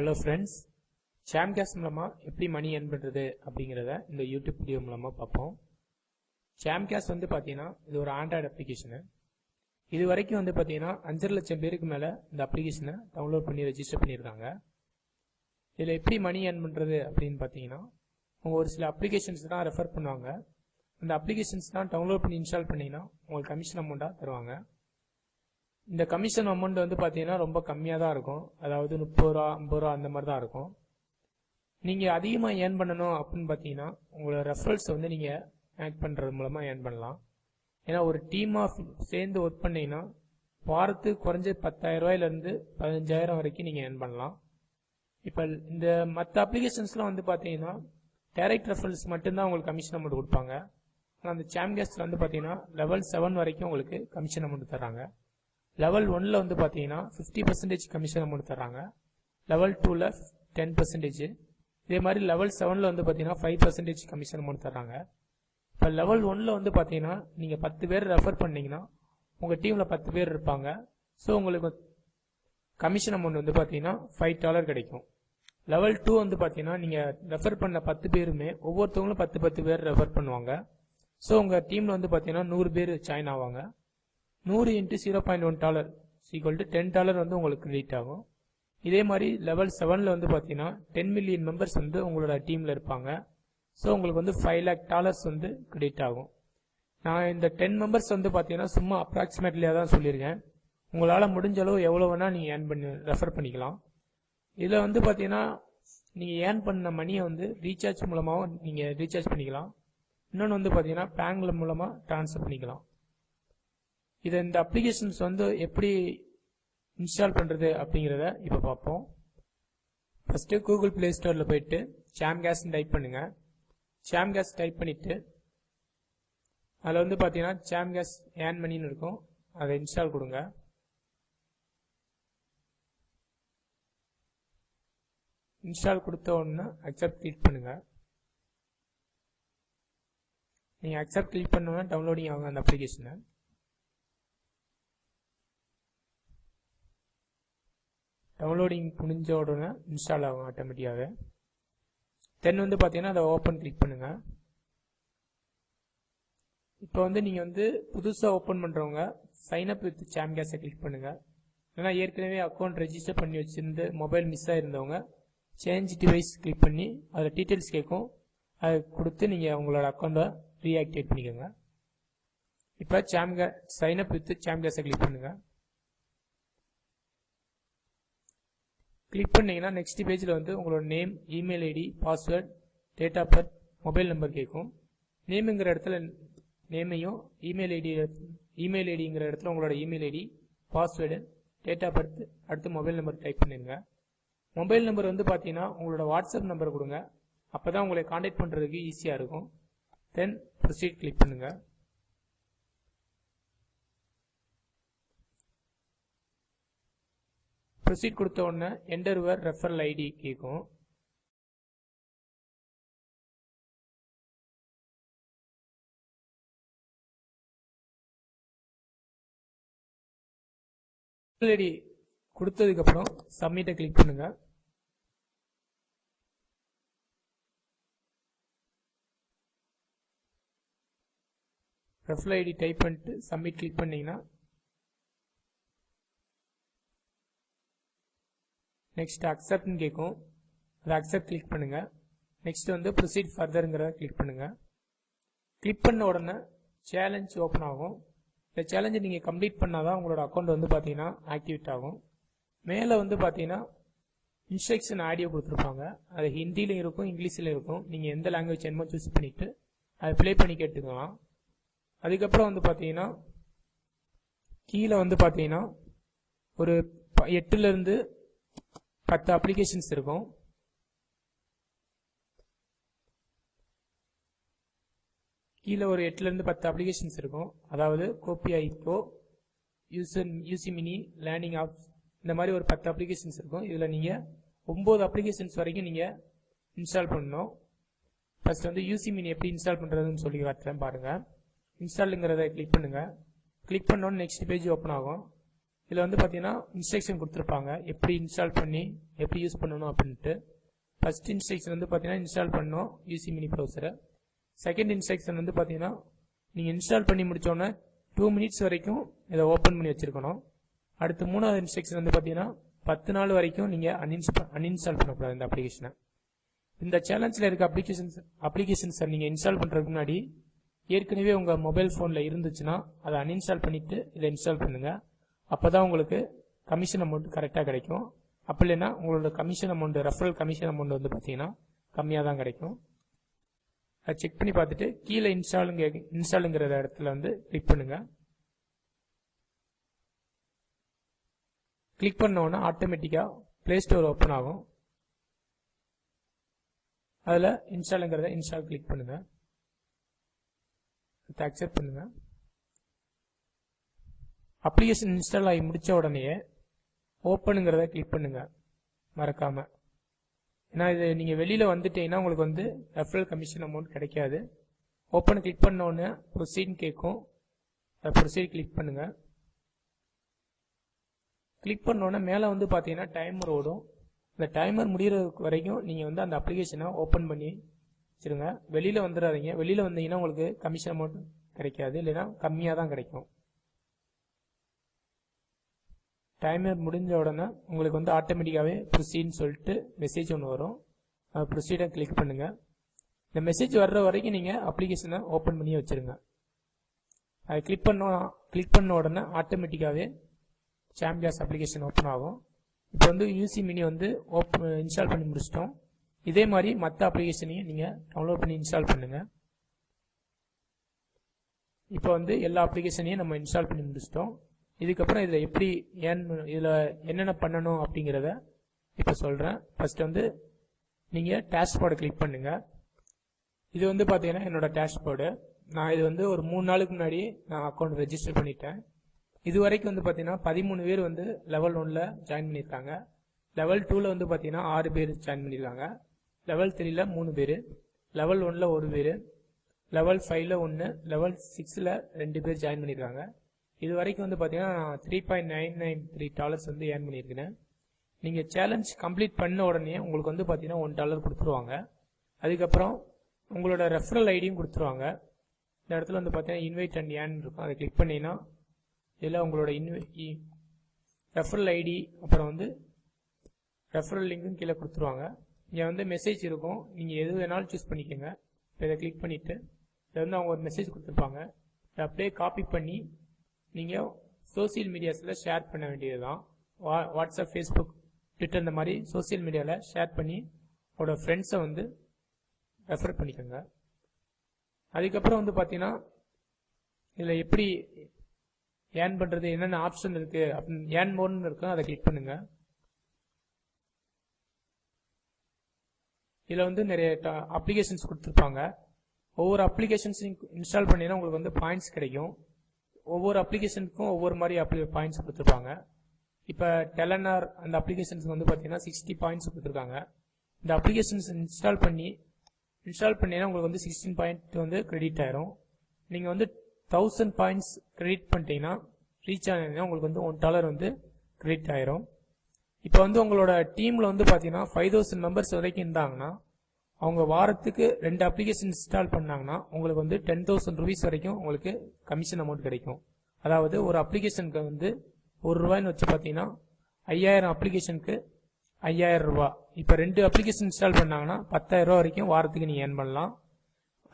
Hello friends, சாம்காஸ் மூலமா எப்படி மணி earn பண்றது அப்படிங்கிறத இந்த யூடியூப் வீடியோ மூலமா பார்ப்போம். சாம்காஸ் வந்து பார்த்தீங்கன்னா இது ஒரு ஆண்ட்ராய்டு அப்ளிகேஷனு. இது வரைக்கும் வந்து பார்த்தீங்கன்னா 5.5 லட்சம் பேருக்கு மேலே இந்த அப்ளிகேஷனை டவுன்லோட் பண்ணி ரெஜிஸ்டர் பண்ணியிருக்காங்க. இதில் எப்படி மணி earn பண்றது அப்படின்னு பார்த்தீங்கன்னா, அவங்க ஒரு சில அப்ளிகேஷன்ஸ் தான் ரெஃபர் பண்ணுவாங்க. அந்த அப்ளிகேஷன்ஸ் தான் டவுன்லோட் பண்ணி இன்ஸ்டால் பண்ணிங்கன்னா உங்களுக்கு கமிஷன் அமௌண்ட்டாக தருவாங்க. இந்த கமிஷன் அமௌண்ட் வந்து பார்த்தீங்கன்னா ரொம்ப கம்மியாக தான் இருக்கும். அதாவது 30 ரூபா 50 ரூபா அந்த மாதிரி தான் இருக்கும். நீங்கள் அதிகமாக ஏர்ன் பண்ணணும் அப்படின்னு பார்த்தீங்கன்னா உங்களோட ரெஃபரல்ஸ் வந்து நீங்கள் ஆட் பண்ணுறது மூலமாக ஏர்ன் பண்ணலாம். ஏன்னா ஒரு டீமாக சேர்ந்து ஒர்க் பண்ணிங்கன்னா வாரத்துக்கு குறைஞ்ச 10,000 ரூபாயிலேருந்து 15,000 வரைக்கும் நீங்கள் ஏர்ன் பண்ணலாம். இப்போ இந்த மற்ற அப்ளிகேஷன்ஸ்லாம் வந்து பார்த்தீங்கன்னா டைரக்ட் ரெஃபரல்ஸ் மட்டும்தான் உங்களுக்கு கமிஷன் அமௌண்ட் கொடுப்பாங்க. ஆனால் அந்த சாம்காஸ்டில் வந்து பார்த்தீங்கன்னா லெவல் 7 வரைக்கும் உங்களுக்கு கமிஷன் அமௌண்ட் தராங்க. லெவல் 1ல் வந்து பார்த்தீங்கன்னா 50% கமிஷன் அமௌண்ட் தராங்க. லெவல் 2ல் 10%. இதே மாதிரி லெவல் 7ல் வந்து பார்த்தீங்கன்னா 5% கமிஷன் அமௌண்ட் தராங்க. இப்போ லெவல் 1ல் வந்து பார்த்தீங்கன்னா நீங்கள் 10 பேர் ரெஃபர் பண்ணீங்கன்னா உங்கள் டீமில் 10 பேர் இருப்பாங்க. ஸோ உங்களுக்கு கமிஷன் அமௌண்ட் வந்து பார்த்தீங்கன்னா $5 கிடைக்கும். லெவல் 2 வந்து பார்த்தீங்கன்னா நீங்கள் ரெஃபர் பண்ண 10 பேருமே ஒவ்வொருத்தவங்களும் 10 பேர் ரெஃபர் பண்ணுவாங்க. ஸோ உங்கள் டீமில் வந்து பார்த்தீங்கன்னா 100 பேர் ஜாயின் ஆவாங்க. 100 × $0.1 = $10 வந்து உங்களுக்கு கிரெடிட் ஆகும். இதே மாதிரி லெவல் 7ல் வந்து பார்த்தீங்கன்னா 10 மில்லியன் மெம்பர்ஸ் வந்து உங்களோட டீமில் இருப்பாங்க. ஸோ உங்களுக்கு வந்து $5 lakh வந்து கிரெடிட் ஆகும். நான் இந்த 10 மெம்பர்ஸ் வந்து பார்த்தீங்கன்னா சும்மா அப்ராக்சிமேட்லியாக தான் சொல்லியிருக்கேன். உங்களால் முடிஞ்ச அளவு எவ்வளோ வேணால் நீங்கள் ஏர்ன் பண்ணி ரெஃபர் பண்ணிக்கலாம். இதில் வந்து பார்த்தீங்கன்னா நீங்கள் ஏர்ன் பண்ண மணியை வந்து ரீசார்ஜ் மூலமாகவும் நீங்கள் ரீசார்ஜ் பண்ணிக்கலாம். இன்னொன்று வந்து பார்த்தீங்கன்னா பேங்க்ல மூலமாக ட்ரான்ஸ்ஃபர் பண்ணிக்கலாம். இதை இந்த அப்ளிகேஷன்ஸ் வந்து எப்படி இன்ஸ்டால் பண்ணுறது அப்படிங்கிறத இப்போ பார்ப்போம். ஃபஸ்ட்டு கூகுள் ப்ளே ஸ்டோரில் போயிட்டு சாம்காஸ்ன்னு டைப் பண்ணுங்கள். சாம்காஸ் டைப் பண்ணிவிட்டு அதில் வந்து பார்த்தீங்கன்னா சாம்காஸ் ஏர்ன் மணின்னு இருக்கும், அதை இன்ஸ்டால் கொடுங்க. இன்ஸ்டால் கொடுத்த உடனே அக்செப்ட் கிளிக் பண்ணுங்கள். நீங்கள் அக்செப்ட் கிளிக் பண்ணோன்னா டவுன்லோடிங் ஆகும் அந்த அப்ளிகேஷனை. டவுன்லோடிங் முடிஞ்ச உடனே இன்ஸ்டால் ஆகும் ஆட்டோமேட்டிக்காக. தென் வந்து பார்த்தீங்கன்னா அதை ஓப்பன் கிளிக் பண்ணுங்கள். இப்போ வந்து நீங்கள் வந்து புதுசாக ஓப்பன் பண்ணுறவங்க சைன்அப் வித் சாம்காஸை கிளிக் பண்ணுங்கள். ஏன்னா ஏற்கனவே அக்கௌண்ட் ரெஜிஸ்டர் பண்ணி வச்சுருந்து மொபைல் மிஸ் ஆகிருந்தவங்க சேஞ்ச் டிவைஸ் கிளிக் பண்ணி அதில் டீட்டெயில்ஸ் கேட்கும், அதை கொடுத்து நீங்கள் உங்களோட அக்கௌண்ட்டை ரீஆக்டிவேட் பண்ணிக்கோங்க. இப்போ சைன்அப் வித் சாம்காஸை கிளிக் பண்ணுங்கள். கிளிக் பண்ணீங்கன்னா நெக்ஸ்ட் பேஜில் வந்து உங்களோட name, email ID, password, date of birth, mobile number கேட்கும். நேமுங்கிற இடத்துல நேமையும், இமெயில் ஐடிங்கிற இடத்துல உங்களோட email ID, password, date of birth, அடுத்து மொபைல் நம்பர் டைப் பண்ணிடுங்க. மொபைல் நம்பர் வந்து பார்த்தீங்கன்னா உங்களோட வாட்ஸ்அப் நம்பர் கொடுங்க. அப்போ தான் உங்களை காண்டாக்ட் பண்ணுறதுக்கு ஈஸியாக இருக்கும். தென் ப்ரொசீட் கிளிக் பண்ணுங்கள். ப்ரொசீட் கொடுத்த உடனே என்டர் யுவர் ரெஃபரல் ஐடி கேட்கும். ரெஃபரல் ஐடி கொடுத்ததுக்கப்புறம் சப்மிட்டை கிளிக் பண்ணுங்க. ரெஃபரல் ஐடி டைப் பண்ணிட்டு சப்மிட் கிளிக் பண்ணீங்கன்னா நெக்ஸ்ட் அக்செப்ட்னு கேட்கும். அதை அக்செப்ட் கிளிக் பண்ணுங்க. நெக்ஸ்ட் வந்து ப்ரொசீட் ஃபர்தர்ங்கிறத கிளிக் பண்ணுங்க. கிளிக் பண்ண உடனே சேலஞ்ச் ஓப்பன் ஆகும். இந்த சேலஞ்சை நீங்கள் கம்ப்ளீட் பண்ணாதான் உங்களோட அக்கௌண்ட் வந்து பார்த்தீங்கன்னா ஆக்டிவேட் ஆகும். மேலே வந்து பார்த்தீங்கன்னா இன்ஸ்ட்ரக்ஷன் ஆடியோ கொடுத்துருப்பாங்க. அது ஹிந்திலையும் இருக்கும், இங்கிலீஷ்லையும் இருக்கும். நீங்கள் எந்த லாங்குவேஜ் என்னமோ சூஸ் பண்ணிவிட்டு அதை ப்ளே பண்ணி கேட்டுக்கலாம். அதுக்கப்புறம் வந்து பார்த்தீங்கன்னா கீழே வந்து பார்த்தீங்கன்னா ஒரு 8லேருந்து 10 அப்ளிகேஷன்ஸ் இருக்கும். கீழே ஒரு 8லேருந்து 10 அப்ளிகேஷன்ஸ் இருக்கும். அதாவது கோபி ஐகோ, யூசிமினி, லேர்னிங் ஆப்ஸ், இந்த மாதிரி ஒரு 10 அப்ளிகேஷன்ஸ் இருக்கும். இதில் நீங்கள் 9 அப்ளிகேஷன்ஸ் வரைக்கும் நீங்கள் இன்ஸ்டால் பண்ணணும். ஃபர்ஸ்ட் வந்து யூசிமினி எப்படி இன்ஸ்டால் பண்ணுறதுன்னு சொல்லி காட்டுறேன் பாருங்கள். இன்ஸ்டாலுங்கிறத கிளிக் பண்ணுங்கள். கிளிக் பண்ணோன்னு நெக்ஸ்ட் பேஜ் ஓப்பன் ஆகும். இதில் வந்து பார்த்தீங்கன்னா இன்ஸ்ட்ரக்ஷன் கொடுத்துருப்பாங்க எப்படி இன்ஸ்டால் பண்ணி எப்படி யூஸ் பண்ணணும் அப்படின்ட்டு. ஃபர்ஸ்ட் இன்ஸ்ட்ரக்ஷன் வந்து பார்த்தீங்கன்னா இன்ஸ்டால் பண்ணணும் யூசி மினி ப்ரௌசரை. செகண்ட் இன்ஸ்ட்ரக்ஷன் வந்து பார்த்தீங்கன்னா நீங்கள் இன்ஸ்டால் பண்ணி முடித்தோன்னே 2 மினிட்ஸ் வரைக்கும் இதை ஓப்பன் பண்ணி வச்சுருக்கணும். அடுத்து மூணாவது இன்ஸ்ட்ரக்ஷன் வந்து பார்த்தீங்கன்னா 10 நாள் வரைக்கும் நீங்கள் அன்இன்ஸ்டால் பண்ணக்கூடாது இந்த அப்ளிகேஷனை. இந்த சேலஞ்சில் இருக்க அப்ளிகேஷன்ஸை நீங்கள் இன்ஸ்டால் பண்ணுறதுக்கு முன்னாடி ஏற்கனவே உங்கள் மொபைல் ஃபோனில் இருந்துச்சுன்னா அதை அன்இன்ஸ்டால் பண்ணிவிட்டு இதை இன்ஸ்டால் பண்ணுங்கள். அப்போ தான் உங்களுக்கு கமிஷன் அமௌண்ட் கரெக்டாக கிடைக்கும். அப்போ இல்லைன்னா உங்களோட commission amount referral commission amount வந்து பார்த்தீங்கன்னா கம்மியாக தான் கிடைக்கும். அதை செக் பண்ணி பார்த்துட்டு கீழே இன்ஸ்டாலுங்கிற இடத்துல வந்து கிளிக் பண்ணுங்க. கிளிக் பண்ண உடனே ஆட்டோமேட்டிக்காக பிளே ஸ்டோர் ஓப்பன் ஆகும். அதில் இன்ஸ்டாலுங்கிறத இன்ஸ்டால் கிளிக் பண்ணுங்க. அக்செப்ட் பண்ணுங்க. அப்ளிகேஷன் இன்ஸ்டால் ஆகி முடிச்ச உடனே ஓப்பனுங்கிறத கிளிக் பண்ணுங்க மறக்காம. ஏன்னா இது நீங்கள் வெளியில் வந்துட்டீங்கன்னா உங்களுக்கு வந்து ரெஃபரல் கமிஷன் அமௌண்ட் கிடைக்காது. ஓப்பன் கிளிக் பண்ண உடனே ப்ரொசீட் கேட்கும். ப்ரொசீட் கிளிக் பண்ணுங்க. கிளிக் பண்ண உடனே மேலே வந்து பார்த்தீங்கன்னா டைமர் ஓடும். இந்த டைமர் முடிகிற வரைக்கும் நீங்கள் வந்து அந்த அப்ளிகேஷனை ஓப்பன் பண்ணி வச்சுருங்க. வெளியில் வந்துடாதீங்க. வெளியில் வந்தீங்கன்னா உங்களுக்கு கமிஷன் அமௌண்ட் கிடைக்காது, இல்லைன்னா கம்மியாக தான் கிடைக்கும். டைமர் முடிஞ்ச உடனே உங்களுக்கு வந்து ஆட்டோமேட்டிக்காகவே ப்ரொசீட்னு சொல்லிட்டு மெசேஜ் ஒன்று வரும். ப்ரொசீடை கிளிக் பண்ணுங்கள். இந்த மெசேஜ் வர்ற வரைக்கும் நீங்கள் அப்ளிகேஷனை ஓப்பன் பண்ணி வச்சுருங்க. அதை கிளிக் பண்ண உடனே ஆட்டோமேட்டிக்காகவே சாம்கேஸ் அப்ளிகேஷன் ஓப்பன் ஆகும். இப்போ வந்து யூசி மினி வந்து இன்ஸ்டால் பண்ணி முடிச்சிட்டோம். இதே மாதிரி மற்ற அப்ளிகேஷனையும் நீங்கள் டவுன்லோட் பண்ணி இன்ஸ்டால் பண்ணுங்கள். இப்போ வந்து எல்லா அப்ளிகேஷனையும் நம்ம இன்ஸ்டால் பண்ணி முடிச்சிட்டோம். இதுக்கப்புறம் இதில் எப்படி இதில் என்னென்ன பண்ணணும் அப்படிங்கிறத இப்போ சொல்கிறேன். ஃபர்ஸ்ட் வந்து நீங்கள் டேஷ்போர்டை கிளிக் பண்ணுங்கள். இது வந்து பார்த்தீங்கன்னா என்னோட டேஷ்போர்டு. நான் இது வந்து ஒரு 3 நாளுக்கு முன்னாடி நான் அக்கௌண்ட் ரெஜிஸ்டர் பண்ணிட்டேன். இது வரைக்கும் வந்து பார்த்தீங்கன்னா 13 பேர் வந்து லெவல் 1ல் ஜாயின் பண்ணியிருக்காங்க. லெவல் 2ல் வந்து பார்த்தீங்கன்னா 6 பேர் ஜாயின் பண்ணியிருக்காங்க. லெவல் 3ல் 3 பேர், லெவல் 1ல் 1 பேர், லெவல் 5ல் 1, லெவல் 6ல் 2 பேர் ஜாயின் பண்ணியிருக்காங்க. இது வரைக்கும் வந்து பார்த்தீங்கன்னா நான் $3.993 வந்து ஏர்ன் பண்ணியிருக்கேன். நீங்கள் சேலஞ்ச் கம்ப்ளீட் பண்ண உடனே உங்களுக்கு வந்து பார்த்தீங்கன்னா $1 கொடுத்துருவாங்க. அதுக்கப்புறம் உங்களோட ரெஃபரல் ஐடியும் கொடுத்துருவாங்க. இந்த இடத்துல வந்து பார்த்தீங்கன்னா இன்வைட் அண்ட் ஏர்ன் இருக்கும். அதை கிளிக் பண்ணிங்கன்னா இதில் உங்களோட ரெஃபரல் ஐடி அப்புறம் வந்து ரெஃபரல் லிங்க்கும் கீழே கொடுத்துருவாங்க. இங்கே வந்து மெசேஜ் இருக்கும். நீங்கள் எது வேணாலும் சூஸ் பண்ணிக்கோங்க. இப்போ இதை கிளிக் பண்ணிவிட்டு இதை வந்து அவங்க ஒரு மெசேஜ் கொடுத்துருப்பாங்க. இதை அப்படியே காப்பி பண்ணி நீங்கள் சோசியல் மீடியாஸில் ஷேர் பண்ண வேண்டியது தான். வாட்ஸ்அப், ஃபேஸ்புக், ட்விட்டர் இந்த மாதிரி சோசியல் மீடியாவில் ஷேர் பண்ணி உங்களோட ஃப்ரெண்ட்ஸை வந்து ரெஃபர் பண்ணிக்கோங்க. அதுக்கப்புறம் வந்து பார்த்தீங்கன்னா இதில் எப்படி ஏர்ன் பண்ணுறது, என்னென்ன ஆப்ஷன் இருக்குது அப்படின்னு ஏர்ன் மோர்னு இருக்கும். அதை கிளிக் பண்ணுங்கள். இதில் வந்து நிறைய அப்ளிகேஷன்ஸ் கொடுத்துருப்பாங்க. ஒவ்வொரு அப்ளிகேஷன்ஸையும் இன்ஸ்டால் பண்ணினா உங்களுக்கு வந்து பாயிண்ட்ஸ் கிடைக்கும். ஒவ்வொரு அப்ளிகேஷனுக்கும் ஒவ்வொரு மாதிரி பாயிண்ட்ஸ் கொடுத்துருப்பாங்க. இப்போ டெலனார் அந்த அப்ளிகேஷன்ஸ்க்கு வந்து பார்த்தீங்கன்னா 60 பாயிண்ட்ஸ் கொடுத்துருக்காங்க. இந்த அப்ளிகேஷன்ஸ் இன்ஸ்டால் பண்ணினா உங்களுக்கு வந்து 16 பாயிண்ட் வந்து கிரெடிட் ஆயிரும். நீங்கள் வந்து 1000 பாயிண்ட்ஸ் கிரெடிட் பண்ணிட்டீங்கன்னா ரீச் ஆனீங்கன்னா உங்களுக்கு வந்து $1 வந்து கிரெடிட் ஆயிரும். இப்போ வந்து உங்களோட டீமில் வந்து பார்த்தீங்கன்னா 5000 மெம்பர்ஸ் வரைக்கும் இருந்தாங்கன்னா அவங்க வாரத்துக்கு 2 அப்ளிகேஷன் இன்ஸ்டால் பண்ணாங்கன்னா உங்களுக்கு வந்து 10,000 rupees வரைக்கும் உங்களுக்கு கமிஷன் அமௌண்ட் கிடைக்கும். அதாவது ஒரு அப்ளிகேஷனுக்கு வந்து ₹1 வச்சு பார்த்தீங்கன்னா 5000 அப்ளிகேஷனுக்கு ₹5000. இப்போ 2 அப்ளிகேஷன் இன்ஸ்டால் பண்ணாங்கன்னா ₹10,000 வரைக்கும் வாரத்துக்கு நீங்கள் ஏர்ன் பண்ணலாம்.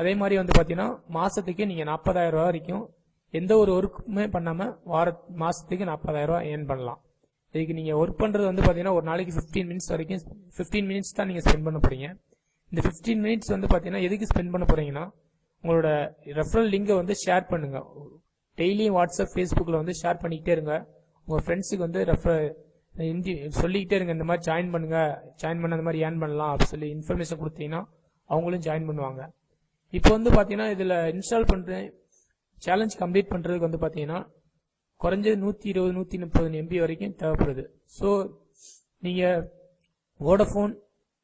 அதே மாதிரி வந்து பார்த்தீங்கன்னா மாதத்துக்கு நீங்கள் ₹40,000 வரைக்கும் எந்த ஒரு ஒர்க்குமே பண்ணாமல் மாதத்துக்கு ₹40,000 ஏர்ன் பண்ணலாம். இதுக்கு நீங்கள் ஒர்க் பண்ணுறது வந்து பார்த்தீங்கன்னா ஒரு நாளைக்கு 15 மினிட்ஸ் வரைக்கும் 15 மினிட்ஸ் தான் நீங்கள் ஸ்பெண்ட் பண்ண போகிறீங்க. இந்த 15 மினிட்ஸ் வந்து பார்த்தீங்கன்னா எதுக்கு ஸ்பெண்ட் பண்ண போகிறீங்கன்னா உங்களோட ரெஃபரல் லிங்கை வந்து ஷேர் பண்ணுங்கள். டெய்லியும் வாட்ஸ்அப், ஃபேஸ்புக்கில் வந்து ஷேர் பண்ணிக்கிட்டே இருங்க. உங்கள் ஃப்ரெண்ட்ஸுக்கு வந்து சொல்லிக்கிட்டே இருங்க, இந்த மாதிரி ஜாயின் பண்ண அந்த மாதிரி ஏர்ன் பண்ணலாம் அப்படின்னு சொல்லி இன்ஃபர்மேஷன் கொடுத்தீங்கன்னா அவங்களும் ஜாயின் பண்ணுவாங்க. இப்போ வந்து பார்த்தீங்கன்னா இதில் இன்ஸ்டால் பண்ணுறேன் சேலஞ்ச் கம்ப்ளீட் பண்ணுறதுக்கு வந்து பார்த்தீங்கன்னா குறைஞ்சது 120-130 MB வரைக்கும் தேவைப்படுது. ஸோ நீங்கள் வோடஃபோன்,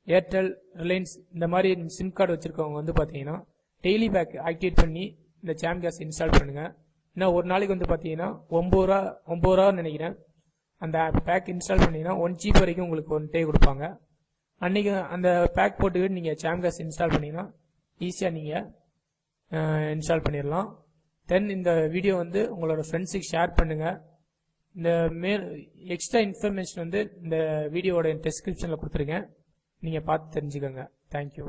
ஏர்டெல், ரிலையன்ஸ் இந்த மாதிரி சிம் கார்டு வச்சுருக்கவங்க வந்து பார்த்தீங்கன்னா டெய்லி பேக் ஆக்டிவேட் பண்ணி இந்த சாம்கேஸ் இன்ஸ்டால் பண்ணுங்கள். ஏன்னா ஒரு நாளைக்கு வந்து பார்த்தீங்கன்னா $9 நினைக்கிறேன் அந்த பேக் இன்ஸ்டால் பண்ணிங்கன்னா 1 GB வரைக்கும் உங்களுக்கு 1 டே கொடுப்பாங்க. அன்றைக்கி அந்த பேக் போட்டுக்கிட்டு நீங்கள் சாம்காஸ்ட் இன்ஸ்டால் பண்ணிங்கன்னா ஈஸியாக நீங்கள் இன்ஸ்டால் பண்ணிடலாம். தென் இந்த வீடியோ வந்து உங்களோட ஃப்ரெண்ட்ஸுக்கு ஷேர் பண்ணுங்கள். இந்த எக்ஸ்ட்ரா இன்ஃபர்மேஷன் வந்து இந்த வீடியோவோட டிஸ்கிரிப்ஷனில் கொடுத்துருக்கேன். நீங்கள் பார்த்து தெரிஞ்சுக்கோங்க. தேங்க்யூ.